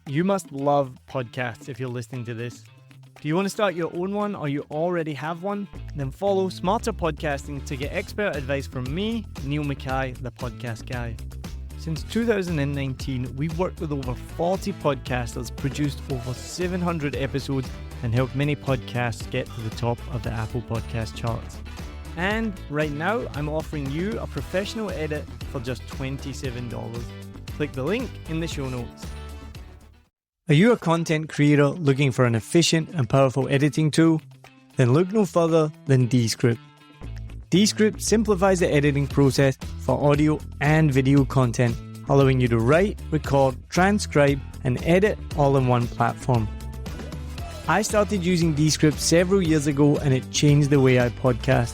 You must love podcasts if you're listening to this. Do you want to start your own one or you already have one? Then follow Smarter Podcasting to get expert advice from me, Neil Mackay, the podcast guy. Since 2019, we've worked with over 40 podcasters, produced over 700 episodes, and helped many podcasts get to the top of the Apple Podcast charts. And right now, I'm offering you a professional edit for just $27. Click the link in the show notes. Are you a content creator looking for an efficient and powerful editing tool? Then look no further than Descript. Descript simplifies the editing process for audio and video content, allowing you to write, record, transcribe, and edit all in one platform. I started using Descript several years ago and it changed the way I podcast.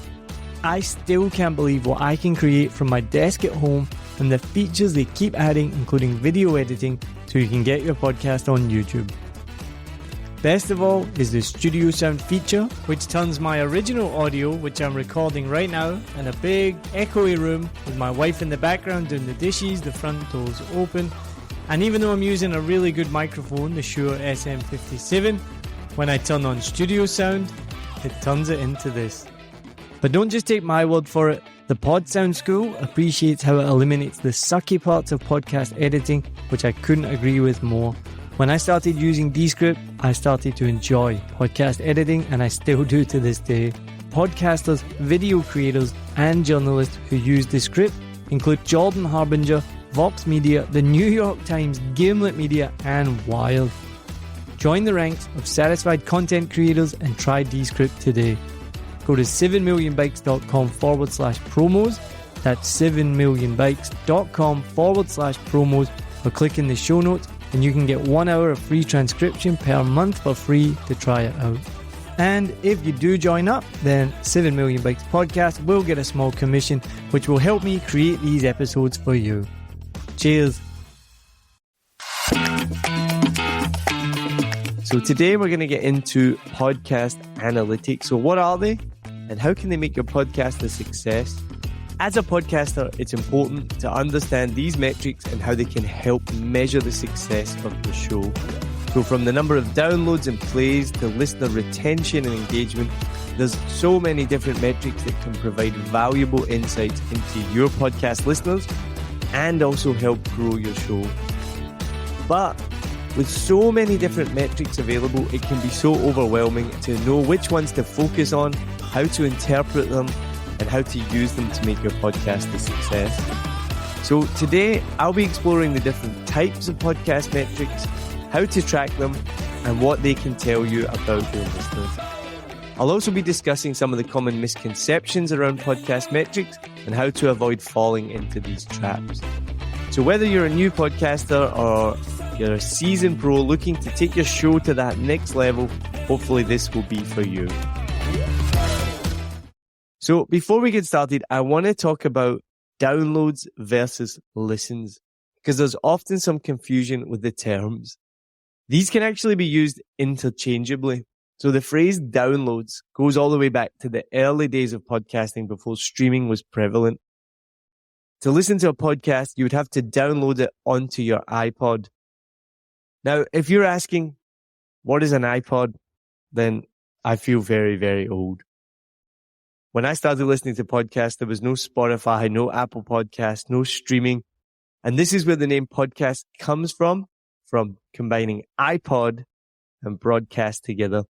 I still can't believe what I can create from my desk at home and the features they keep adding, including video editing, so you can get your podcast on YouTube. Best of all is the Studio Sound feature, which turns my original audio, which I'm recording right now, in a big, echoey room with my wife in the background doing the dishes, the front doors open. And even though I'm using a really good microphone, the Shure SM57, when I turn on Studio Sound, it turns it into this. But don't just take my word for it. The Pod Sound School appreciates how it eliminates the sucky parts of podcast editing, which I couldn't agree with more. When I started using Descript, I started to enjoy podcast editing, and I still do to this day. Podcasters, video creators, and journalists who use Descript include Jordan Harbinger, Vox Media, The New York Times, Gimlet Media, and Wired. Join the ranks of satisfied content creators and try Descript today. Go to 7millionbikes.com/promos. That's 7millionbikes.com/promos, or click in the show notes and you can get 1 hour of free transcription per month for free to try it out. And if you do join up, then 7 Million Bikes Podcast will get a small commission, which will help me create these episodes for you. Cheers. So today we're going to get into podcast analytics. So what are they and how can they make your podcast a success? As a podcaster, it's important to understand these metrics and how they can help measure the success of the show. So from the number of downloads and plays to listener retention and engagement, there's so many different metrics that can provide valuable insights into your podcast listeners and also help grow your show. But with so many different metrics available, it can be so overwhelming to know which ones to focus on, how to interpret them, and how to use them to make your podcast a success. So today, I'll be exploring the different types of podcast metrics, how to track them, and what they can tell you about your listeners. I'll also be discussing some of the common misconceptions around podcast metrics and how to avoid falling into these traps. So whether you're a new podcaster or you're a seasoned pro looking to take your show to that next level, hopefully this will be for you. So before we get started, I want to talk about downloads versus listens, because there's often some confusion with the terms. These can actually be used interchangeably. So the phrase downloads goes all the way back to the early days of podcasting before streaming was prevalent. To listen to a podcast, you would have to download it onto your iPod. Now, if you're asking, what is an iPod? Then I feel very, very old. When I started listening to podcasts, there was no Spotify, no Apple Podcasts, no streaming. And this is where the name podcast comes from combining iPod and broadcast together.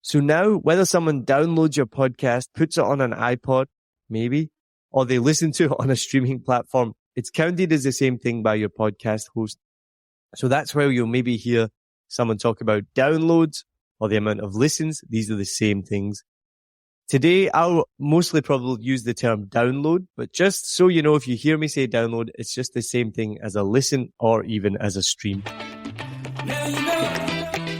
So now, whether someone downloads your podcast, puts it on an iPod, maybe, or they listen to it on a streaming platform, it's counted as the same thing by your podcast host. So that's where you'll maybe hear someone talk about downloads or the amount of listens. These are the same things. Today, I'll mostly probably use the term download, but just so you know, if you hear me say download, it's just the same thing as a listen or even as a stream.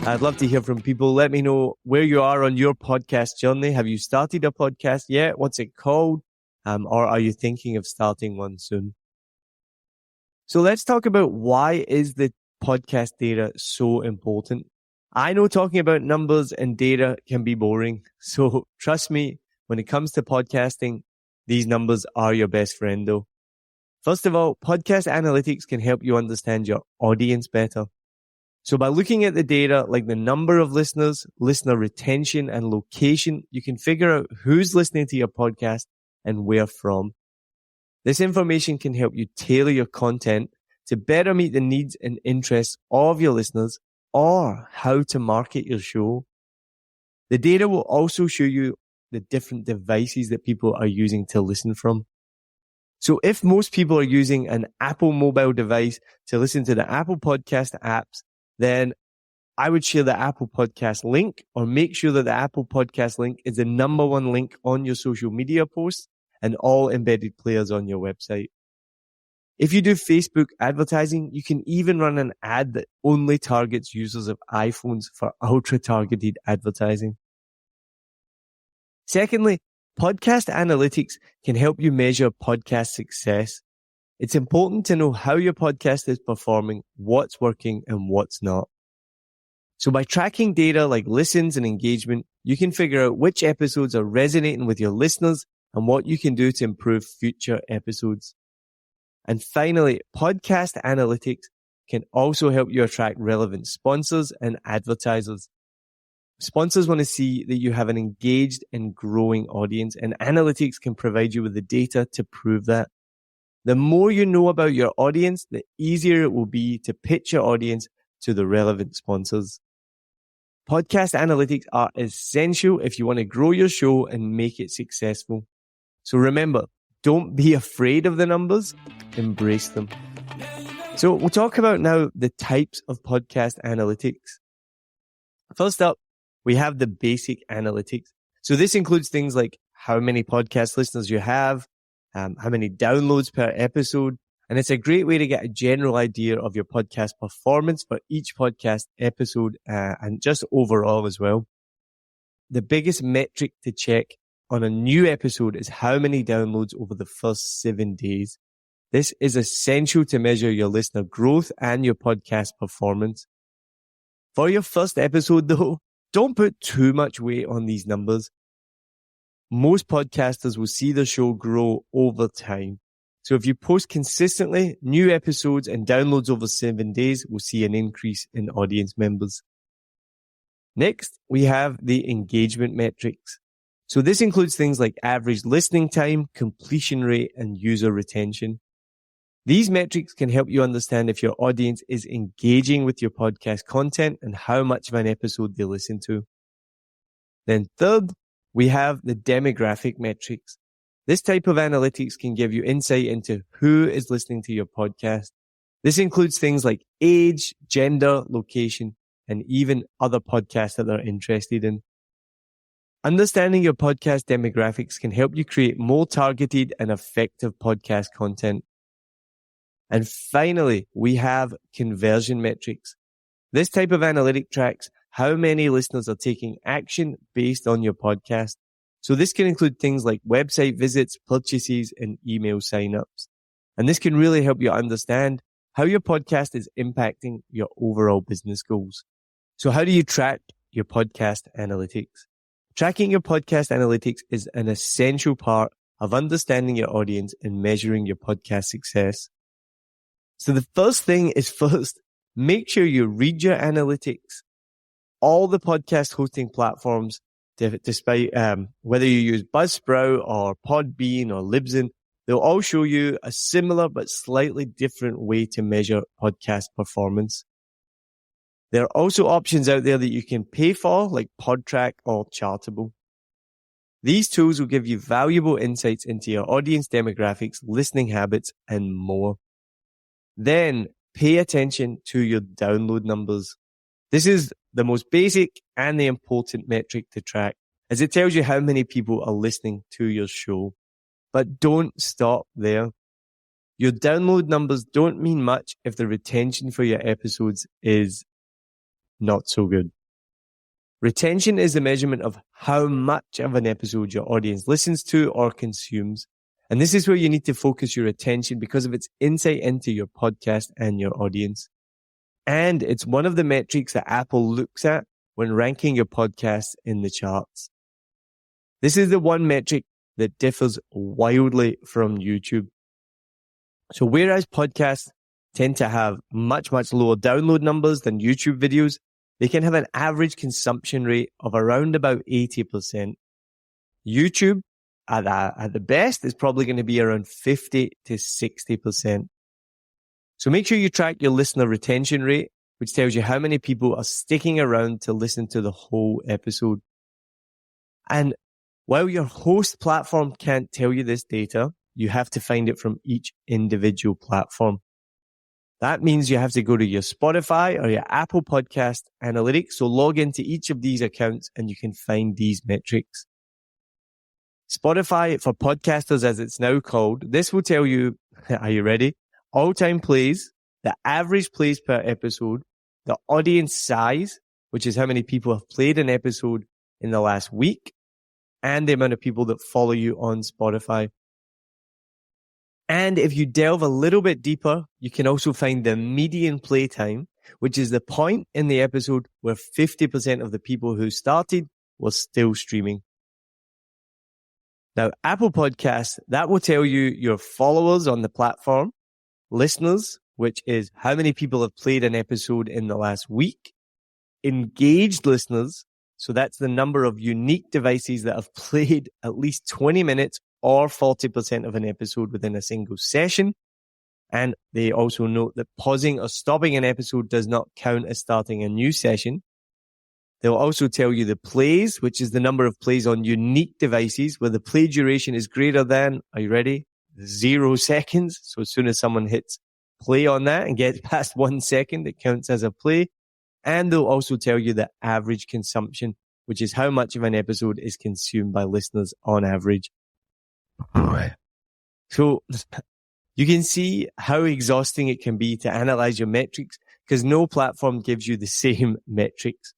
I'd love to hear from people. Let me know where you are on your podcast journey. Have you started a podcast yet? What's it called? Or are you thinking of starting one soon? So let's talk about why is the podcast data so important. I know talking about numbers and data can be boring. So trust me, when it comes to podcasting, these numbers are your best friend though. First of all, podcast analytics can help you understand your audience better. So by looking at the data like the number of listeners, listener retention, and location, you can figure out who's listening to your podcast and where from. This information can help you tailor your content to better meet the needs and interests of your listeners or how to market your show. The data will also show you the different devices that people are using to listen from. So if most people are using an Apple mobile device to listen to the Apple Podcast apps, then I would share the Apple Podcast link, or make sure that the Apple Podcast link is the number one link on your social media posts and all embedded players on your website. If you do Facebook advertising, you can even run an ad that only targets users of iPhones for ultra-targeted advertising. Secondly, podcast analytics can help you measure podcast success. It's important to know how your podcast is performing, what's working, and what's not. So by tracking data like listens and engagement, you can figure out which episodes are resonating with your listeners and what you can do to improve future episodes. And finally, podcast analytics can also help you attract relevant sponsors and advertisers. Sponsors want to see that you have an engaged and growing audience, and analytics can provide you with the data to prove that. The more you know about your audience, the easier it will be to pitch your audience to the relevant sponsors. Podcast analytics are essential if you want to grow your show and make it successful. So remember, don't be afraid of the numbers, embrace them. So we'll talk about now the types of podcast analytics. First up, we have the basic analytics. So this includes things like how many podcast listeners you have, how many downloads per episode. And it's a great way to get a general idea of your podcast performance for each podcast episode and just overall as well. The biggest metric to check on a new episode is how many downloads over the first 7 days. This is essential to measure your listener growth and your podcast performance. For your first episode though, don't put too much weight on these numbers. Most podcasters will see their show grow over time. So if you post consistently, new episodes and downloads over 7 days will see an increase in audience members. Next, we have the engagement metrics. So this includes things like average listening time, completion rate, and user retention. These metrics can help you understand if your audience is engaging with your podcast content and how much of an episode they listen to. Then third, we have the demographic metrics. This type of analytics can give you insight into who is listening to your podcast. This includes things like age, gender, location, and even other podcasts that they're interested in. Understanding your podcast demographics can help you create more targeted and effective podcast content. And finally, we have conversion metrics. This type of analytic tracks how many listeners are taking action based on your podcast. So this can include things like website visits, purchases, and email signups. And this can really help you understand how your podcast is impacting your overall business goals. So how do you track your podcast analytics? Tracking your podcast analytics is an essential part of understanding your audience and measuring your podcast success. So the first thing is first, make sure you read your analytics. All the podcast hosting platforms, despite whether you use Buzzsprout or Podbean or Libsyn, they'll all show you a similar but slightly different way to measure podcast performance. There are also options out there that you can pay for, like Podtrac or Chartable. These tools will give you valuable insights into your audience demographics, listening habits, and more. Then pay attention to your download numbers. This is the most basic and the important metric to track, as it tells you how many people are listening to your show. But don't stop there. Your download numbers don't mean much if the retention for your episodes is not so good. Retention is the measurement of how much of an episode your audience listens to or consumes. And this is where you need to focus your attention because of its insight into your podcast and your audience. And it's one of the metrics that Apple looks at when ranking your podcast in the charts. This is the one metric that differs wildly from YouTube. So whereas podcasts tend to have much, much lower download numbers than YouTube videos. They can have an average consumption rate of around about 80%. YouTube, at the best, is probably going to be around 50 to 60%. So make sure you track your listener retention rate, which tells you how many people are sticking around to listen to the whole episode. And while your host platform can't tell you this data, you have to find it from each individual platform. That means you have to go to your Spotify or your Apple Podcast Analytics. So log into each of these accounts and you can find these metrics. Spotify for Podcasters, as it's now called, this will tell you, are you ready? All-time plays, the average plays per episode, the audience size, which is how many people have played an episode in the last week, and the amount of people that follow you on Spotify. And if you delve a little bit deeper, you can also find the median playtime, which is the point in the episode where 50% of the people who started were still streaming. Now, Apple Podcasts, that will tell you your followers on the platform, listeners, which is how many people have played an episode in the last week, engaged listeners, so that's the number of unique devices that have played at least 20 minutes or 40% of an episode within a single session. And they also note that pausing or stopping an episode does not count as starting a new session. They'll also tell you the plays, which is the number of plays on unique devices where the play duration is greater than, are you ready? 0 seconds. So as soon as someone hits play on that and gets past 1 second, it counts as a play. And they'll also tell you the average consumption, which is how much of an episode is consumed by listeners on average. So you can see how exhausting it can be to analyze your metrics because no platform gives you the same metrics.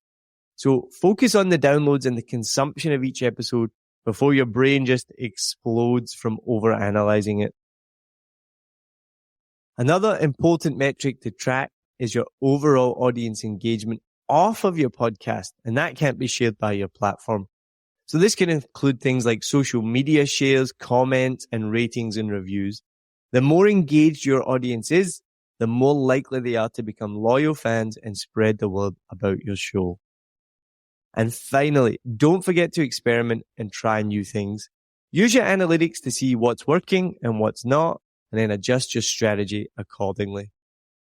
So focus on the downloads and the consumption of each episode before your brain just explodes from over-analyzing it. Another important metric to track is your overall audience engagement off of your podcast, and that can't be shared by your platform. So this can include things like social media shares, comments, and ratings and reviews. The more engaged your audience is, the more likely they are to become loyal fans and spread the word about your show. And finally, don't forget to experiment and try new things. Use your analytics to see what's working and what's not, and then adjust your strategy accordingly.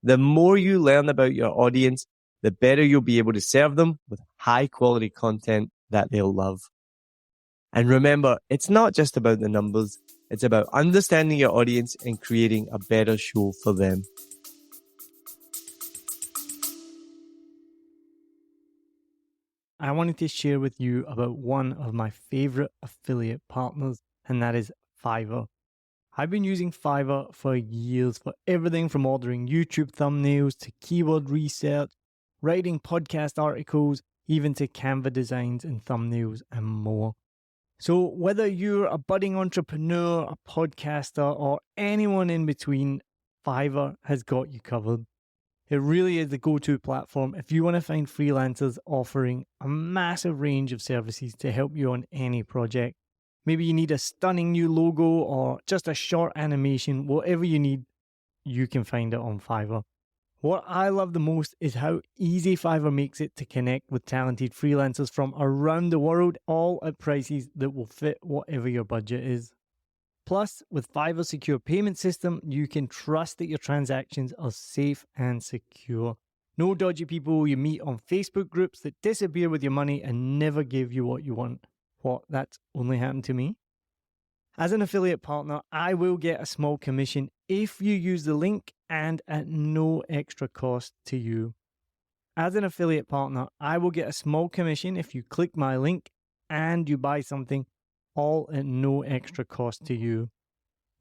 The more you learn about your audience, the better you'll be able to serve them with high quality content that they'll love. And remember, it's not just about the numbers. It's about understanding your audience and creating a better show for them. I wanted to share with you about one of my favorite affiliate partners, and that is Fiverr. I've been using Fiverr for years for everything from ordering YouTube thumbnails to keyword research, writing podcast articles, even to Canva designs and thumbnails and more. So whether you're a budding entrepreneur, a podcaster, or anyone in between, Fiverr has got you covered. It really is the go-to platform if you want to find freelancers offering a massive range of services to help you on any project. Maybe you need a stunning new logo or just a short animation, whatever you need, you can find it on Fiverr. What I love the most is how easy Fiverr makes it to connect with talented freelancers from around the world, all at prices that will fit whatever your budget is. Plus, with Fiverr's secure payment system, you can trust that your transactions are safe and secure. No dodgy people you meet on Facebook groups that disappear with your money and never give you what you want. What, that's only happened to me? As an affiliate partner, I will get a small commission if you use the link and at no extra cost to you. As an affiliate partner, I will get a small commission if you click my link and you buy something, all at no extra cost to you.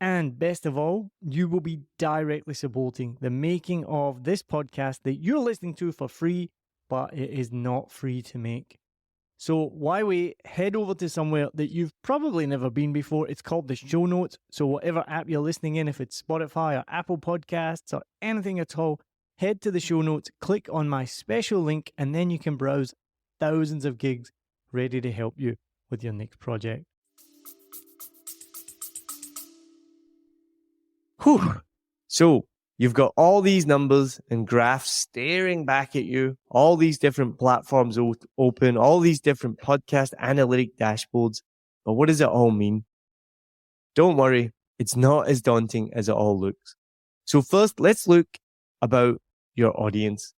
And best of all, you will be directly supporting the making of this podcast that you're listening to for free, but it is not free to make. So why wait? Head over to somewhere that you've probably never been before. It's called the show notes. So whatever app you're listening in, if it's Spotify or Apple Podcasts or anything at all, head to the show notes, click on my special link, and then you can browse thousands of gigs ready to help you with your next project. Whew. So You've got all these numbers and graphs staring back at you, all these different platforms open, all these different podcast analytic dashboards. But what does it all mean? Don't worry, it's not as daunting as it all looks. So first, let's look about your audience.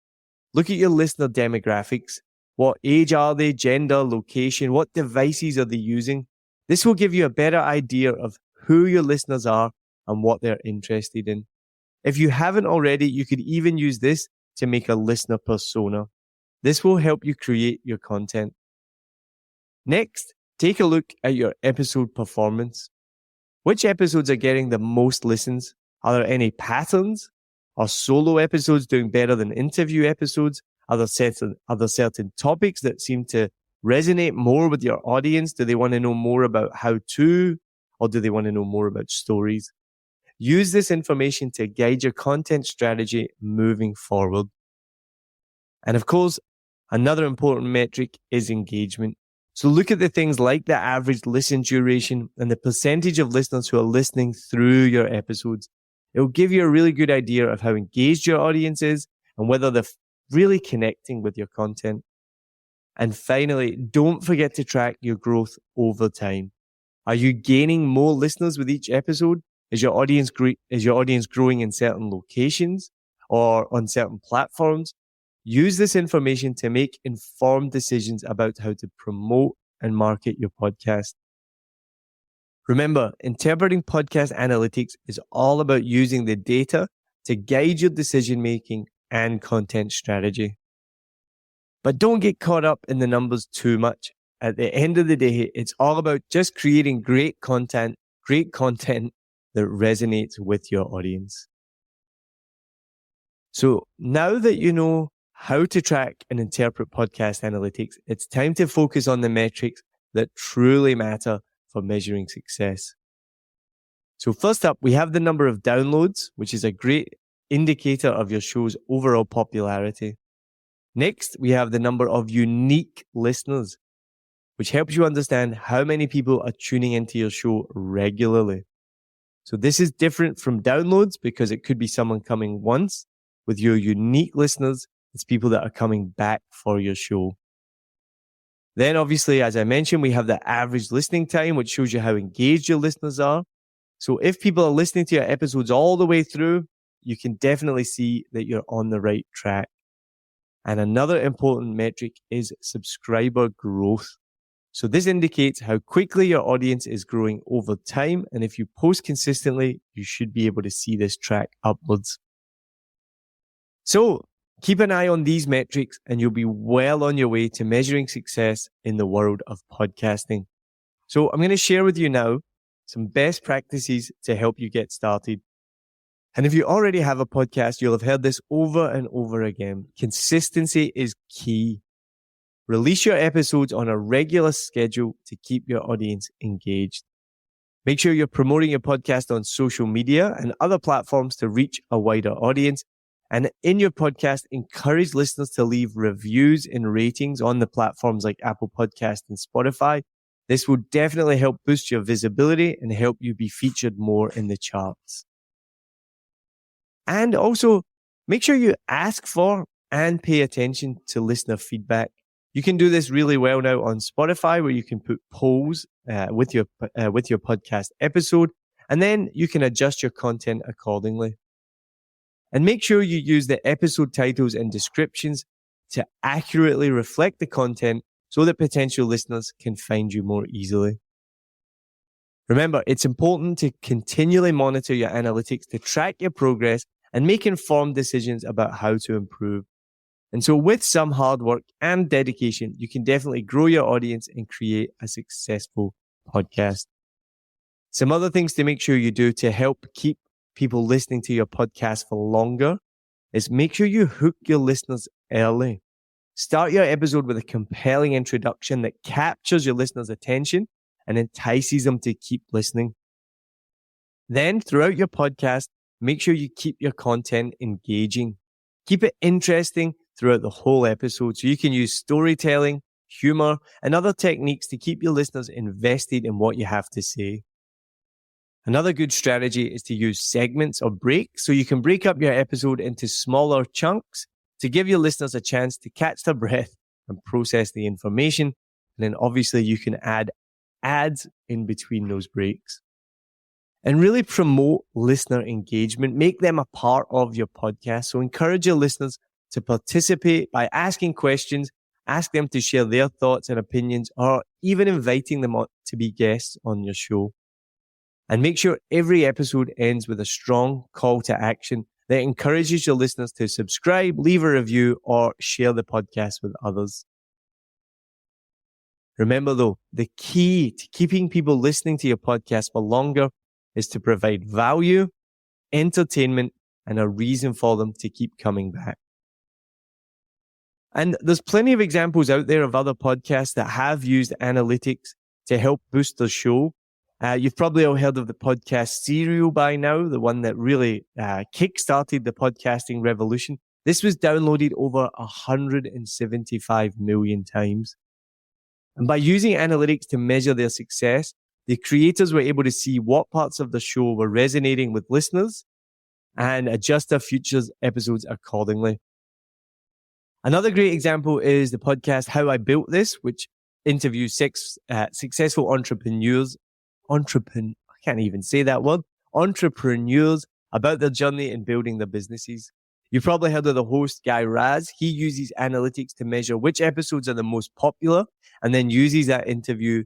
Look at your listener demographics. What age are they? Gender, location, what devices are they using? This will give you a better idea of who your listeners are and what they're interested in. If you haven't already, you could even use this to make a listener persona. This will help you create your content. Next, take a look at your episode performance. Which episodes are getting the most listens? Are there any patterns? Are solo episodes doing better than interview episodes? Are there certain topics that seem to resonate more with your audience? Do they want to know more about how to, or do they want to know more about stories? Use this information to guide your content strategy moving forward. And of course, another important metric is engagement. So look at the things like the average listen duration and the percentage of listeners who are listening through your episodes. It will give you a really good idea of how engaged your audience is and whether they're really connecting with your content. And finally, don't forget to track your growth over time. Are you gaining more listeners with each episode? Is your audience growing in certain locations or on certain platforms? Use this information to make informed decisions about how to promote and market your podcast. Remember, interpreting podcast analytics is all about using the data to guide your decision-making and content strategy. But don't get caught up in the numbers too much. At the end of the day, it's all about just creating great content that resonates with your audience. So now that you know how to track and interpret podcast analytics, it's time to focus on the metrics that truly matter for measuring success. So first up, we have the number of downloads, which is a great indicator of your show's overall popularity. Next, we have the number of unique listeners, which helps you understand how many people are tuning into your show regularly. So this is different from downloads because it could be someone coming once. With your unique listeners, it's people that are coming back for your show. Then obviously, as I mentioned, we have the average listening time, which shows you how engaged your listeners are. So if people are listening to your episodes all the way through, you can definitely see that you're on the right track. And another important metric is subscriber growth. So this indicates how quickly your audience is growing over time. And if you post consistently, you should be able to see this track upwards. So keep an eye on these metrics and you'll be well on your way to measuring success in the world of podcasting. So I'm going to share with you now some best practices to help you get started. And if you already have a podcast, you'll have heard this over and over again. Consistency is key. Release your episodes on a regular schedule to keep your audience engaged. Make sure you're promoting your podcast on social media and other platforms to reach a wider audience. And in your podcast, encourage listeners to leave reviews and ratings on the platforms like Apple Podcasts and Spotify. This will definitely help boost your visibility and help you be featured more in the charts. And also, make sure you ask for and pay attention to listener feedback. You can do this really well now on Spotify, where you can put polls with your podcast episode, and then you can adjust your content accordingly. And make sure you use the episode titles and descriptions to accurately reflect the content so that potential listeners can find you more easily. Remember, it's important to continually monitor your analytics to track your progress and make informed decisions about how to improve. And so with some hard work and dedication, you can definitely grow your audience and create a successful podcast. Some other things to make sure you do to help keep people listening to your podcast for longer is make sure you hook your listeners early. Start your episode with a compelling introduction that captures your listeners' attention and entices them to keep listening. Then throughout your podcast, make sure you keep your content engaging. Keep it interesting throughout the whole episode so you can use storytelling, humor, and other techniques to keep your listeners invested in what you have to say. Another good strategy is to use segments or breaks, so you can break up your episode into smaller chunks to give your listeners a chance to catch their breath and process the information. And then obviously you can add ads in between those breaks. And really promote listener engagement. Make them a part of your podcast. So encourage your listeners to participate by asking questions, ask them to share their thoughts and opinions, or even inviting them to be guests on your show. And make sure every episode ends with a strong call to action that encourages your listeners to subscribe, leave a review, or share the podcast with others. Remember though, the key to keeping people listening to your podcast for longer is to provide value, entertainment, and a reason for them to keep coming back. And there's plenty of examples out there of other podcasts that have used analytics to help boost their show. You've probably all heard of the podcast Serial by now, the one that really kickstarted the podcasting revolution. This was downloaded over 175 million times. And by using analytics to measure their success, the creators were able to see what parts of the show were resonating with listeners and adjust their future episodes accordingly. Another great example is the podcast How I Built This, which interviews six successful entrepreneurs about their journey in building their businesses. You've probably heard of the host, Guy Raz. He uses analytics to measure which episodes are the most popular and then uses that information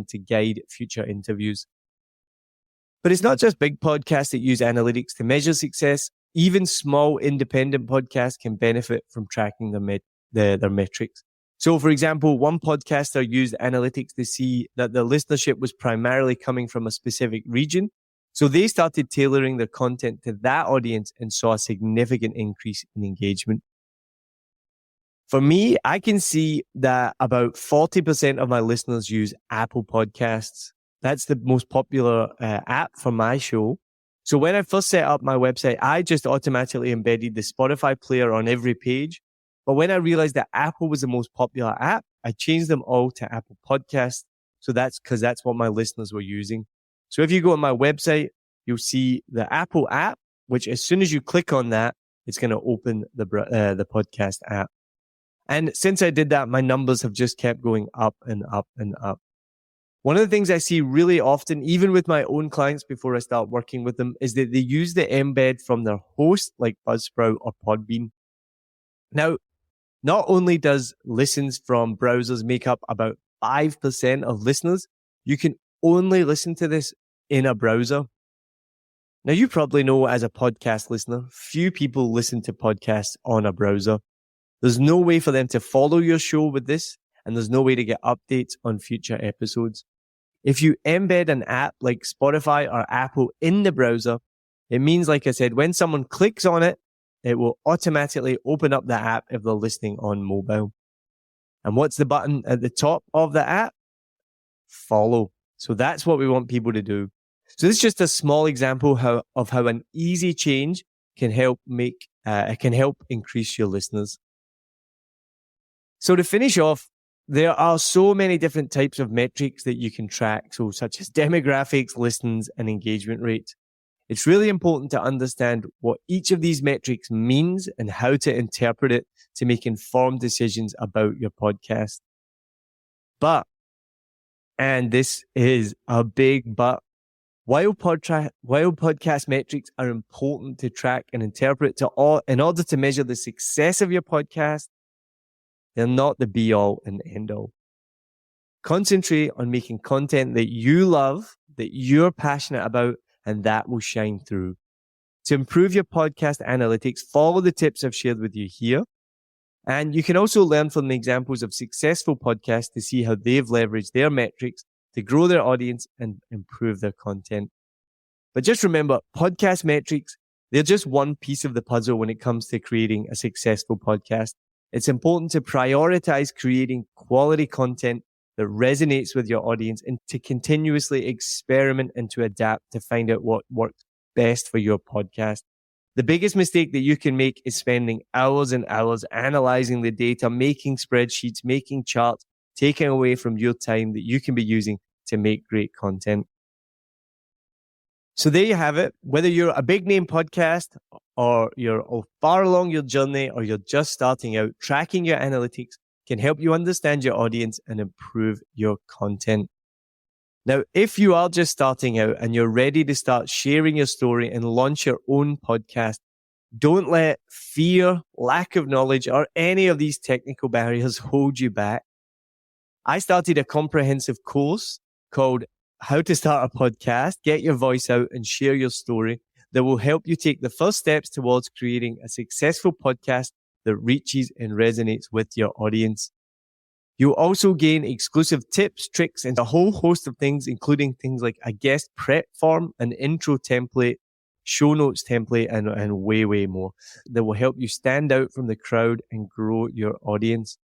to guide future interviews. But it's not just big podcasts that use analytics to measure success. Even small independent podcasts can benefit from tracking their metrics. So, for example, one podcaster used analytics to see that their listenership was primarily coming from a specific region. So they started tailoring their content to that audience and saw a significant increase in engagement. For me, I can see that about 40% of my listeners use Apple Podcasts. That's the most popular app for my show. So when I first set up my website, I just automatically embedded the Spotify player on every page. But when I realized that Apple was the most popular app, I changed them all to Apple Podcasts. So that's because that's what my listeners were using. So if you go on my website, you'll see the Apple app, which as soon as you click on that, it's going to open the podcast app. And since I did that, my numbers have just kept going up and up and up. One of the things I see really often, even with my own clients before I start working with them, is that they use the embed from their host like Buzzsprout or Podbean. Now, not only does listens from browsers make up about 5% of listeners, you can only listen to this in a browser. Now, you probably know as a podcast listener, few people listen to podcasts on a browser. There's no way for them to follow your show with this, and there's no way to get updates on future episodes. If you embed an app like Spotify or Apple in the browser, it means, like I said, when someone clicks on it, it will automatically open up the app if they're listening on mobile. And what's the button at the top of the app? Follow. So that's what we want people to do. So this is just a small example of how an easy change can help increase your listeners. So to finish off, there are so many different types of metrics that you can track, so such as demographics, listens, and engagement rates. It's really important to understand what each of these metrics means and how to interpret it to make informed decisions about your podcast. But, and this is a big but, while podcast metrics are important to track and interpret in order to measure the success of your podcast, they're not the be all and end all. Concentrate on making content that you love, that you're passionate about, and that will shine through. To improve your podcast analytics, follow the tips I've shared with you here. And you can also learn from the examples of successful podcasts to see how they've leveraged their metrics to grow their audience and improve their content. But just remember, podcast metrics, they're just one piece of the puzzle when it comes to creating a successful podcast. It's important to prioritize creating quality content that resonates with your audience and to continuously experiment and to adapt to find out what works best for your podcast. The biggest mistake that you can make is spending hours and hours analyzing the data, making spreadsheets, making charts, taking away from your time that you can be using to make great content. So there you have it. Whether you're a big name podcast or you're far along your journey or you're just starting out, tracking your analytics can help you understand your audience and improve your content. Now, if you are just starting out and you're ready to start sharing your story and launch your own podcast, don't let fear, lack of knowledge, or any of these technical barriers hold you back. I started a comprehensive course called How to Start a Podcast, Get Your Voice Out and Share Your Story that will help you take the first steps towards creating a successful podcast that reaches and resonates with your audience. You'll also gain exclusive tips, tricks, and a whole host of things, including things like a guest prep form, an intro template, show notes template, and way, way more that will help you stand out from the crowd and grow your audience.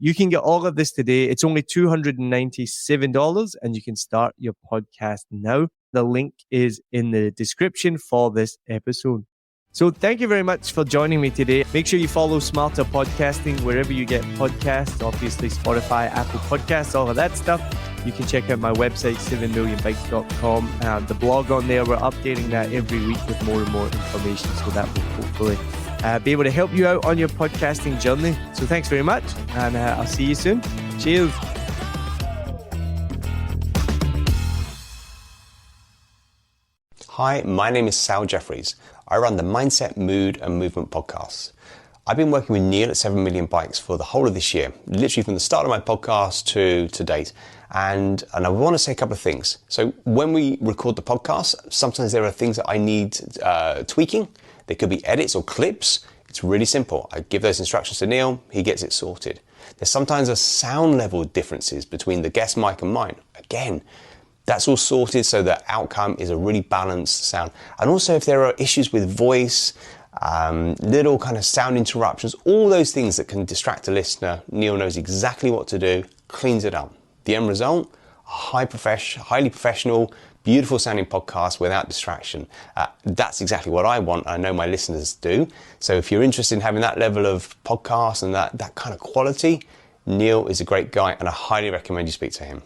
You can get all of this today. It's only $297 and you can start your podcast now. The link is in the description for this episode. So thank you very much for joining me today. Make sure you follow Smarter Podcasting wherever you get podcasts, obviously Spotify, Apple Podcasts, all of that stuff. You can check out my website, 7millionbikes.com. The blog on there, we're updating that every week with more and more information. So that will hopefully be able to help you out on your podcasting journey. So thanks very much, and I'll see you soon. Cheers. Hi, my name is Sal Jeffries. I run the Mindset, Mood and Movement podcasts. I've been working with Neil at 7 Million Bikes for the whole of this year, literally from the start of my podcast to date. And I want to say a couple of things. So when we record the podcast, sometimes there are things that I need tweaking. There could be edits or clips. It's really simple. I give those instructions to Neil, he gets it sorted. There's sometimes a sound level differences between the guest mic and mine. Again, that's all sorted so the outcome is a really balanced sound. And also if there are issues with voice, little kind of sound interruptions, all those things that can distract a listener, Neil knows exactly what to do, cleans it up. The end result, highly professional, beautiful sounding podcast without distraction. That's exactly what I want. I know my listeners do. So if you're interested in having that level of podcast and that kind of quality, Neil is a great guy and I highly recommend you speak to him.